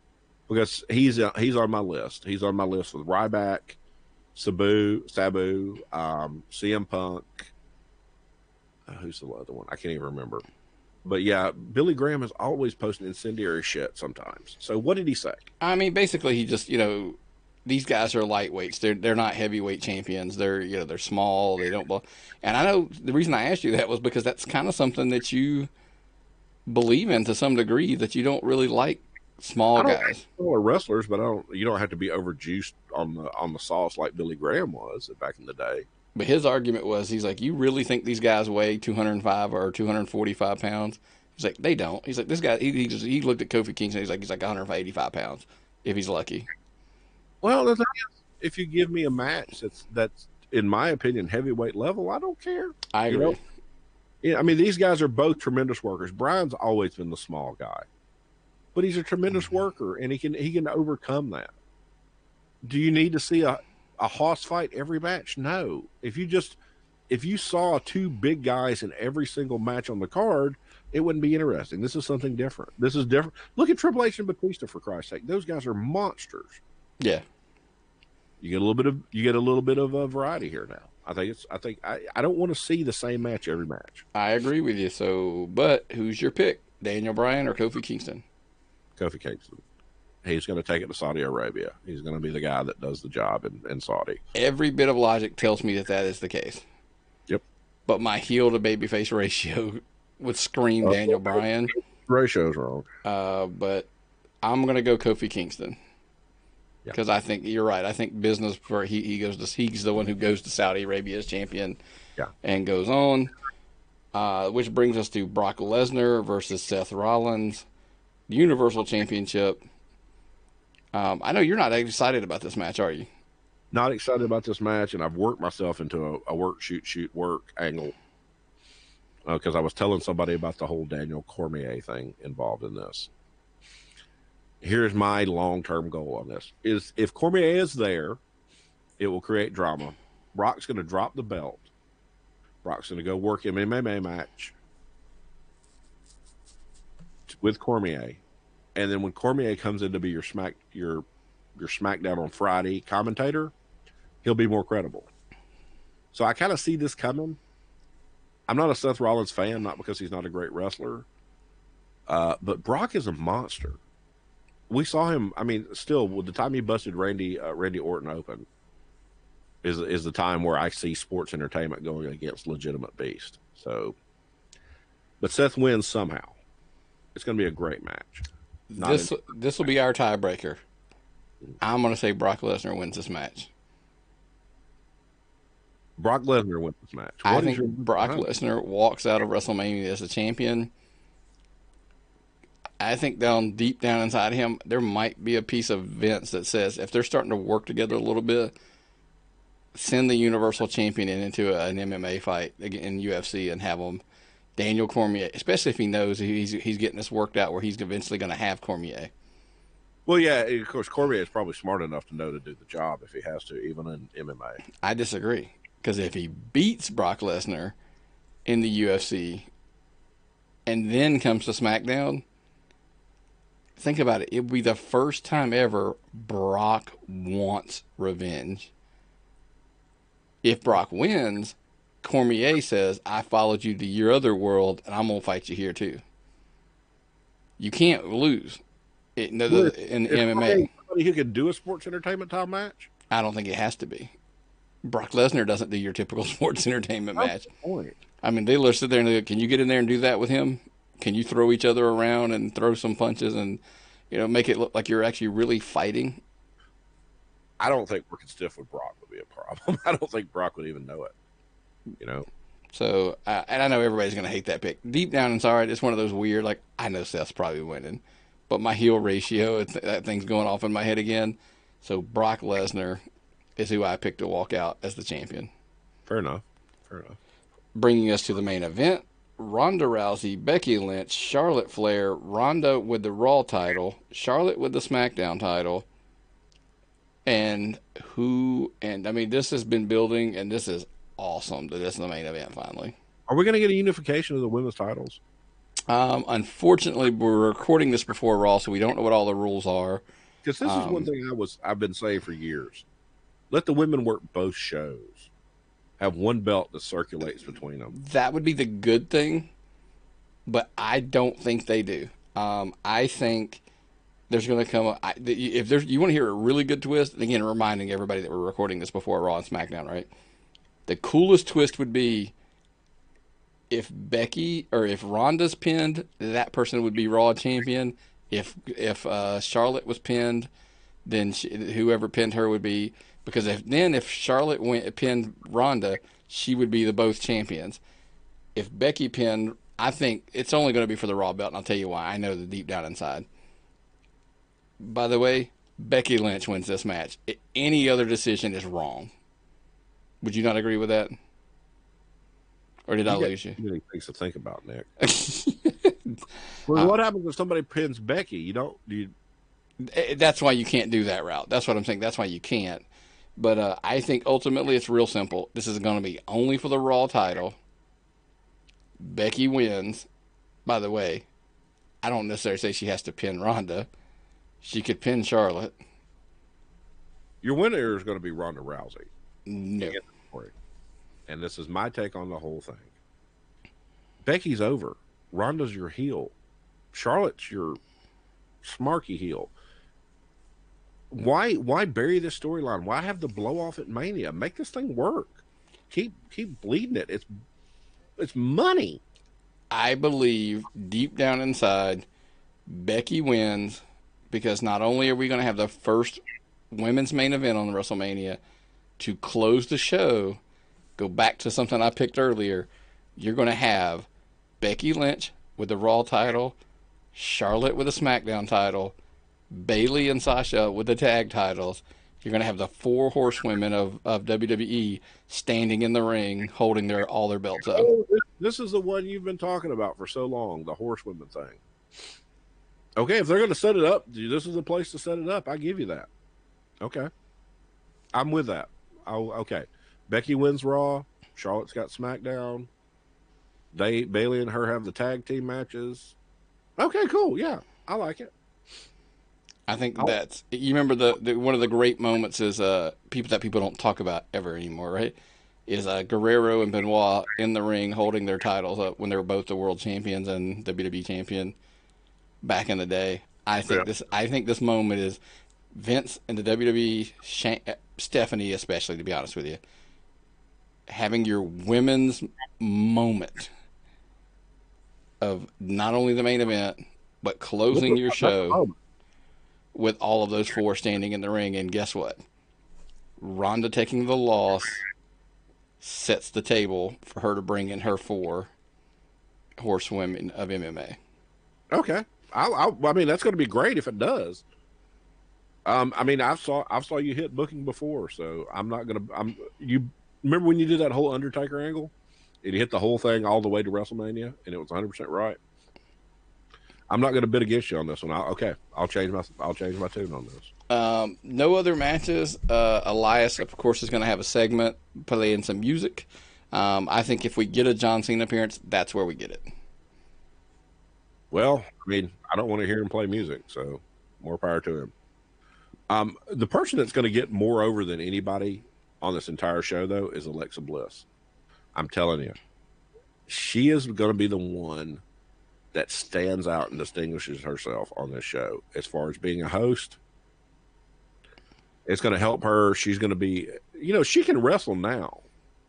because he's on my list. He's on my list with Ryback, Sabu, CM Punk. Who's the other one? I can't even remember. But yeah, Billy Graham is always posting incendiary shit sometimes. So what did he say? I mean, basically, he just, these guys are lightweights. They're not heavyweight champions. They're small. They don't. And I know the reason I asked you that was because that's kind of something that you believe in to some degree, that you don't really like small guys. Are wrestlers, but you don't have to be overjuiced on the sauce like Billy Graham was back in the day. But his argument was, he's like, you really think these guys weigh 205 or 245 pounds? He's like, they don't. He's like, this guy, he looked at Kofi Kingston. He's like 185 pounds if he's lucky. Well, the thing is, if you give me a match that's in my opinion heavyweight level, I don't care. I agree. Yeah, I mean, these guys are both tremendous workers. Brian's always been the small guy, but he's a tremendous worker, and he can overcome that. Do you need to see a hoss fight every match? No. If you saw two big guys in every single match on the card, it wouldn't be interesting. This is something different. This is different. Look at Triple H and Batista, for Christ's sake. Those guys are monsters. Yeah. You get a little bit of a variety here now. I don't want to see the same match every match. I agree with you. So, but who's your pick? Daniel Bryan or Kofi Kingston? Kofi Kingston. He's going to take it to Saudi Arabia. He's going to be the guy that does the job in Saudi. Every bit of logic tells me that is the case. Yep. But my heel to babyface ratio would scream Daniel Bryan. Ratio's wrong. But I'm going to go Kofi Kingston. Because I think you're right. I think business for he's the one who goes to Saudi Arabia as champion, and goes on. Which brings us to Brock Lesnar versus Seth Rollins, Universal Championship. I know you're not excited about this match, are you? Not excited about this match, and I've worked myself into a work, shoot, work angle. Because I was telling somebody about the whole Daniel Cormier thing involved in this. Here's my long-term goal on this: is if Cormier is there, it will create drama. Brock's going to drop the belt. Brock's going to go work an MMA match with Cormier, and then when Cormier comes in to be your SmackDown on Friday commentator, he'll be more credible. So I kind of see this coming. I'm not a Seth Rollins fan, not because he's not a great wrestler, but Brock is a monster. We saw him. I mean, still, with the time he busted Randy Orton open, is the time where I see sports entertainment going against legitimate beast. So, but Seth wins somehow. It's going to be a great match. This will be our tiebreaker. I'm going to say Brock Lesnar wins this match. Brock Lesnar wins this match. I think Brock Lesnar walks out of WrestleMania as a champion. I think deep down inside him, there might be a piece of Vince that says, if they're starting to work together a little bit, send the Universal Champion into an MMA fight in UFC and have him, Daniel Cormier, especially if he knows he's getting this worked out where he's eventually going to have Cormier. Well, yeah, of course, Cormier is probably smart enough to know to do the job if he has to, even in MMA. I disagree. Because if he beats Brock Lesnar in the UFC and then comes to SmackDown, think about it. It would be the first time ever Brock wants revenge. If Brock wins, Cormier says, I followed you to your other world, and I'm going to fight you here too. You can't lose in MMA. Somebody who can do a sports entertainment style match? I don't think it has to be. Brock Lesnar doesn't do your typical sports entertainment match. I mean, they sit there and they go, can you get in there and do that with him? Can you throw each other around and throw some punches and, make it look like you're actually really fighting? I don't think working stiff with Brock would be a problem. I don't think Brock would even know it, So, and I know everybody's going to hate that pick. Deep down inside, it's one of those weird, I know Seth's probably winning, but my heel ratio, that thing's going off in my head again. So Brock Lesnar is who I picked to walk out as the champion. Fair enough. Bringing us to the main event, Ronda Rousey, Becky Lynch, Charlotte Flair, Ronda with the Raw title, Charlotte with the SmackDown title, And I mean, this has been building, and this is awesome that this is the main event finally. Are we going to get a unification of the women's titles? Unfortunately, we're recording this before Raw, so we don't know what all the rules are. Because this is one thing I've been saying for years. Let the women work both shows. Have one belt that circulates between them. That would be the good thing, but I don't think they do. I think there's going to come if there's you want to hear a really good twist. And again, reminding everybody that we're recording this before Raw and SmackDown, right? The coolest twist would be if Becky or if Ronda's pinned, that person would be Raw champion. If Charlotte was pinned, then whoever pinned her would be, because if Charlotte pinned Ronda, she would be the both champions. If Becky pinned, I think it's only going to be for the Raw belt, and I'll tell you why. I know the deep down inside. By the way, Becky Lynch wins this match. Any other decision is wrong. Would you not agree with that? Or did I lose you? Many things to think about, Nick. Well, what happens if somebody pins Becky? That's why you can't do that route. That's what I'm saying. That's why you can't. But I think ultimately it's real simple. This is going to be only for the Raw title. Becky wins. By the way, I don't necessarily say she has to pin Ronda. She could pin Charlotte. Your winner is going to be Ronda Rousey. No. And this is my take on the whole thing. Becky's over. Ronda's your heel. Charlotte's your smarky heel. Why bury this storyline? Why have the blow off at Mania? Make this thing work. Keep bleeding it. It's money. I believe deep down inside, Becky wins because not only are we going to have the first women's main event on WrestleMania to close the show, go back to something I picked earlier, you're going to have Becky Lynch with the Raw title, Charlotte with the SmackDown title, Bayley and Sasha with the tag titles. You're going to have the 4 horsewomen of WWE standing in the ring holding all their belts up. Oh, this is the one you've been talking about for so long, the horsewomen thing. Okay, if they're going to set it up, this is the place to set it up. I give you that. Okay. I'm with that. Okay. Becky wins Raw. Charlotte's got SmackDown. Bayley and her have the tag team matches. Okay, cool. Yeah, I like it. I think you remember the one of the great moments is people don't talk about ever anymore, right? Is Guerrero and Benoit in the ring holding their titles up when they were both the world champions and WWE champion back in the day. I think this moment is Vince and the WWE, Stephanie especially, to be honest with you, having your women's moment of not only the main event but closing your show with all of those 4 standing in the ring. And guess what? Ronda taking the loss sets the table for her to bring in her 4 horsewomen of MMA. Okay. I mean, that's going to be great if it does. I mean, I saw you hit booking before, so I'm not going to. You remember when you did that whole Undertaker angle? And you hit the whole thing all the way to WrestleMania, and it was 100% right. I'm not going to bid against you on this one. I'll change my tune on this. No other matches. Elias, of course, is going to have a segment playing some music. I think if we get a John Cena appearance, that's where we get it. Well, I mean, I don't want to hear him play music, so more power to him. The person that's going to get more over than anybody on this entire show, though, is Alexa Bliss. I'm telling you, she is going to be the one that stands out and distinguishes herself on this show as far as being a host. It's going to help her. She's going to be, she can wrestle now.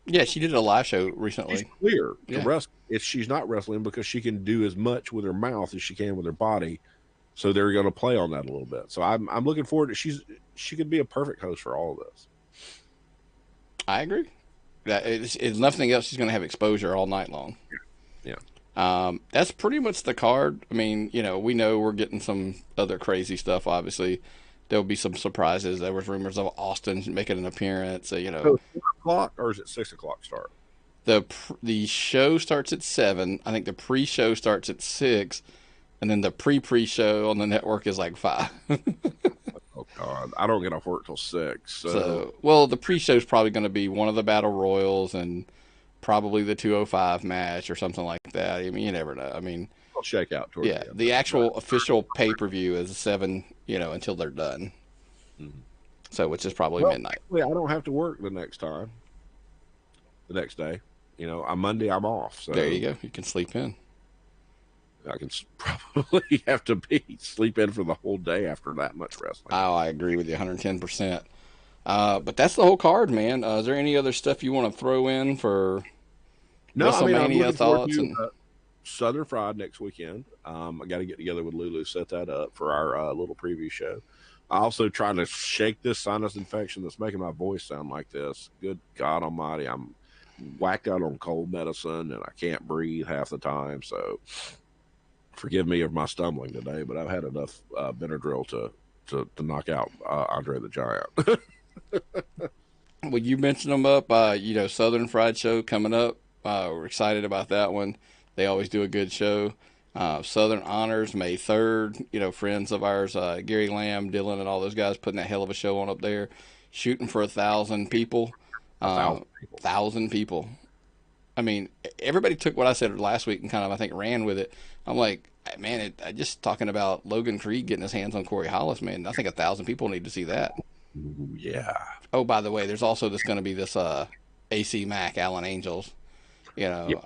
Yeah, she did a live show recently. She's clear to wrestle. She's not wrestling because she can do as much with her mouth as she can with her body. So they're going to play on that a little bit. So I'm looking forward to. She could be a perfect host for all of this. I agree. If nothing else, she's going to have exposure all night long. Yeah. That's pretty much the card. I mean, we know we're getting some other crazy stuff. Obviously, there'll be some surprises. There was rumors of Austin making an appearance. So, So 4 o'clock or is it 6 o'clock start? The show starts at 7. I think the pre-show starts at 6, and then the pre-show on the network is like 5. Oh God, I don't get off work till 6. So So, well, the pre-show is probably going to be one of the battle royals and probably the 205 match or something like that. I mean, you never know. I mean, I'll shake out toward yeah, the end. the But actual official pay-per-view is 7, until they're done. mhm. So, which is probably Well, midnight. thankfully, I don't have to work the next day. On Monday I'm off, There you so go. You can sleep in. I can probably have to be sleep in for the whole day after that much wrestling. Oh, I agree with you 110%. But that's the whole card, man. Is there any other stuff you want to throw in for No, I mean I'm WrestleMania looking forward thoughts? to And Southern Fried next weekend. I got to get together with Lulu, set that up for our little preview show. I also trying to shake this sinus infection that's making my voice sound like this. Good God Almighty, I'm whacked out on cold medicine and I can't breathe half the time. So forgive me of my stumbling today, but I've had enough Benadryl to knock out Andre the Giant. well, you mentioned them up. Southern Fried Show coming up. We're excited about that one. They always do a good show. Southern Honors May 3rd. Friends of ours, Gary Lamb, Dylan, and all those guys putting that hell of a show on up there, shooting for 1,000 people. A thousand people. 1,000 people. I mean, everybody took what I said last week and kind of, I think, ran with it. I'm like, man, just talking about Logan Creed getting his hands on Corey Hollis, man. I think 1,000 people need to see that. Ooh, yeah. Oh, by the way, there's also going to be this AC Mack, Allen Angels, Yep.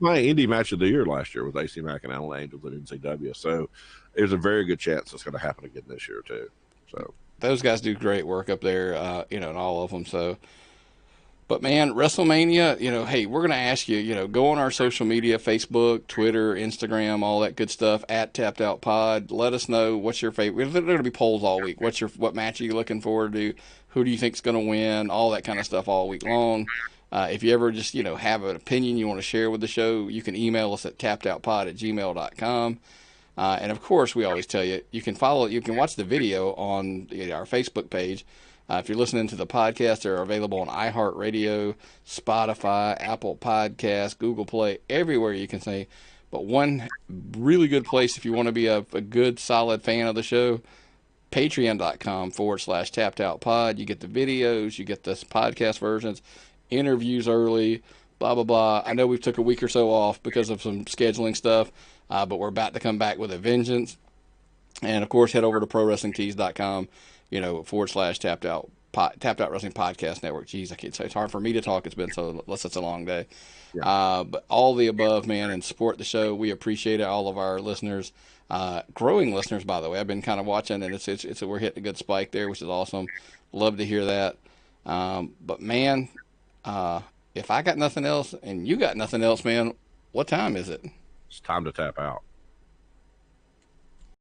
My indie match of the year last year was AC Mack and Alan Angels at NCW. So there's a very good chance it's going to happen again this year too. So those guys do great work up there, and all of them. So, but man, WrestleMania, hey, we're going to ask you, go on our social media, Facebook, Twitter, Instagram, all that good stuff, at Tapped Out Pod. Let us know what's your favorite. There's going to be polls all week. What match are you looking forward to? Who do you think's going to win? All that kind of stuff all week long. If you ever just, have an opinion you want to share with the show, you can email us at tappedoutpod@gmail.com. And of course, we always tell you, you can watch the video on our Facebook page. If you're listening to the podcast, they're available on iHeartRadio, Spotify, Apple Podcasts, Google Play, everywhere you can say. But one really good place if you want to be a good, solid fan of the show, patreon.com/tappedoutpod. You get the videos, you get the podcast versions, interviews early, blah, blah, blah. I know we took a week or so off because of some scheduling stuff, but we're about to come back with a vengeance. And of course, head over to prowrestlingtees.com, /tapped out wrestling podcast network. Jeez, it's hard for me to talk. It's been such a long day. yeah. But all the above, man, and support the show. We appreciate it. All of our listeners, growing listeners, by the way. I've been kind of watching, and we're hitting a good spike there, which is awesome. Love to hear that. But man, if I got nothing else and you got nothing else, man, what time is it? It's time to tap out.